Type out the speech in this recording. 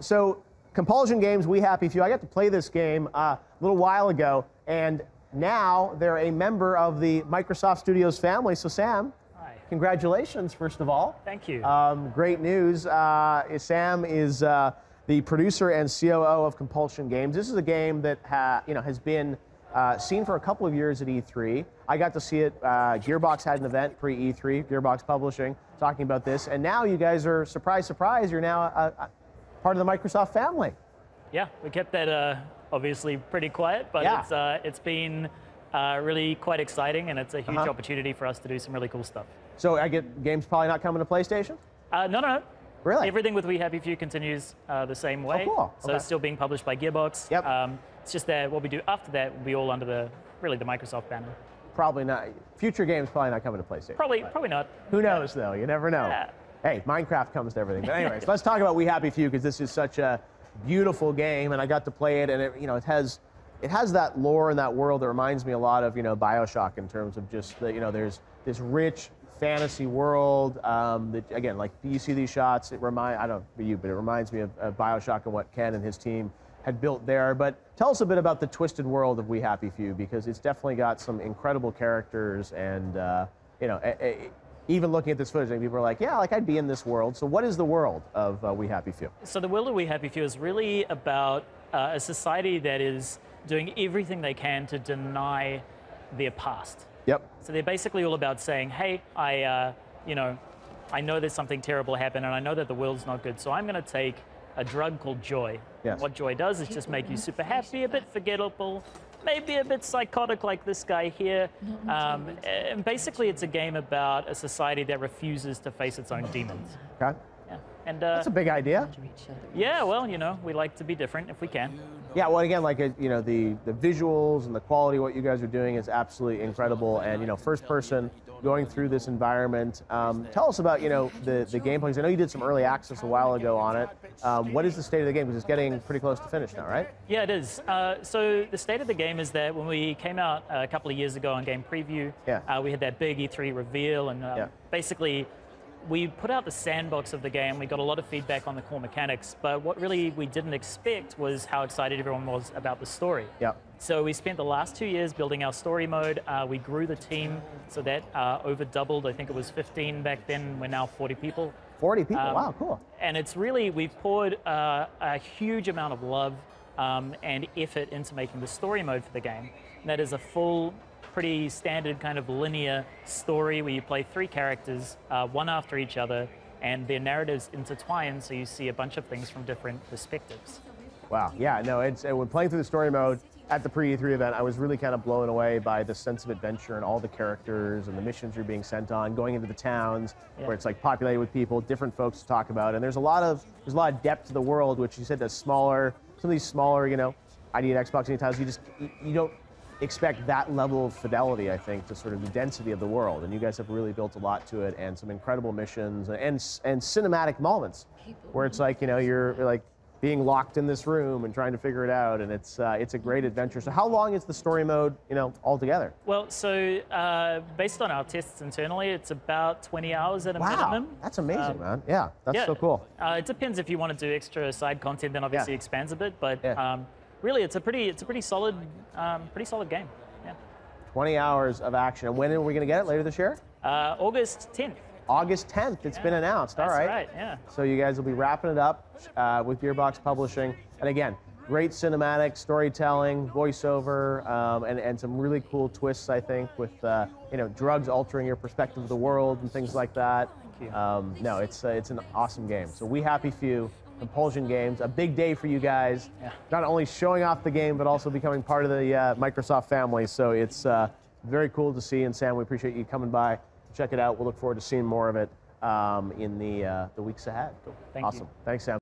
So Compulsion Games, We Happy Few. I got to play this game a little while ago, and now they're a member of the Microsoft Studios family. So Sam, hi. Congratulations, first of all. Thank you. Great news. Sam is the producer and COO of Compulsion Games. This is a game that has been seen for a couple of years at E3. I got to see it. Gearbox had an event pre-E3, Gearbox Publishing, talking about this. And now you guys are, surprise, surprise, you're now part of the Microsoft family. Yeah, we kept that obviously pretty quiet, but yeah. It's been really quite exciting, and it's a huge opportunity for us to do some really cool stuff. So I get games probably not coming to PlayStation? No. Really? Everything with We Happy Few continues the same way. Oh, cool. So it's still being published by Gearbox. Yep. It's just that what we do after that will be all under the Microsoft banner. Probably not. Future games probably not coming to PlayStation. Probably not. Who knows, though? You never know. Yeah. Hey, Minecraft comes to everything. But anyways, let's talk about We Happy Few, because this is such a beautiful game, and I got to play it, and it has that lore and that world that reminds me a lot of BioShock, in terms of just there's this rich fantasy world that, again, like you see these shots, I don't know for you, but it reminds me of BioShock and what Ken and his team had built there. But tell us a bit about the twisted world of We Happy Few, because it's definitely got some incredible characters, and even looking at this footage, people are like, yeah, like I'd be in this world. So what is the world of We Happy Few? So the world of We Happy Few is really about a society that is doing everything they can to deny their past. Yep. So they're basically all about saying, hey, I know there's something terrible happened, and I know that the world's not good, so I'm going to take a drug called joy. Yes. What joy does is just make you super happy, a bit forgettable, maybe a bit psychotic like this guy here. And basically it's a game about a society that refuses to face its own demons. Okay. Yeah. And that's a big idea. Yeah, well, we like to be different if we can. Yeah, well, again, like, the visuals and the quality of what you guys are doing is absolutely incredible. And, first person going through this environment. Tell us about, the gameplay, because I know you did some early access a while ago on it. What is the state of the game? Because it's getting pretty close to finish now, right? Yeah, it is. So the state of the game is that when we came out a couple of years ago on Game Preview, we had that big E3 reveal, and basically we put out the sandbox of the game. We got a lot of feedback on the core mechanics, but what really we didn't expect was how excited everyone was about the story. Yep. So we spent the last 2 years building our story mode. We grew the team, so that over doubled. I think it was 15 back then. We're now 40 people. 40 people, wow, cool. And it's really, we've poured a huge amount of love and effort into making the story mode for the game. And that is a full, pretty standard kind of linear story where you play 3 characters, one after each other, and their narratives intertwine, so you see a bunch of things from different perspectives. Wow, yeah, no, when playing through the story mode at the pre-E3 event, I was really kind of blown away by the sense of adventure and all the characters and the missions you're being sent on, going into the towns where it's like populated with people, different folks to talk about, and there's a lot of depth to the world, which you said that's smaller. Some of these smaller, I need Xbox titles, you don't expect that level of fidelity, I think, to sort of the density of the world. And you guys have really built a lot to it, and some incredible missions and cinematic moments where it's like, you're like being locked in this room and trying to figure it out, and it's a great adventure. So how long is the story mode, altogether? Well, so based on our tests internally, it's about 20 hours at a minimum. Wow, that's amazing, man. Yeah, that's so cool. It depends. If you want to do extra side content, then obviously it expands a bit, but really, it's a pretty solid game. Yeah. 20 hours of action. And when are we going to get it? Later this year? August 10th. August 10th. It's been announced. All right. That's right. Yeah. So you guys will be wrapping it up with Gearbox Publishing. And again, great cinematic storytelling, voiceover, and some really cool twists, I think, with drugs altering your perspective of the world and things like that. Thank you. No, it's an awesome game. So We Happy Few. Compulsion Games, a big day for you guys. Yeah. Not only showing off the game, but also becoming part of the Microsoft family. So it's very cool to see. And Sam, we appreciate you coming by. Check it out. We'll look forward to seeing more of it in the weeks ahead. Thank you. Awesome. Thanks, Sam.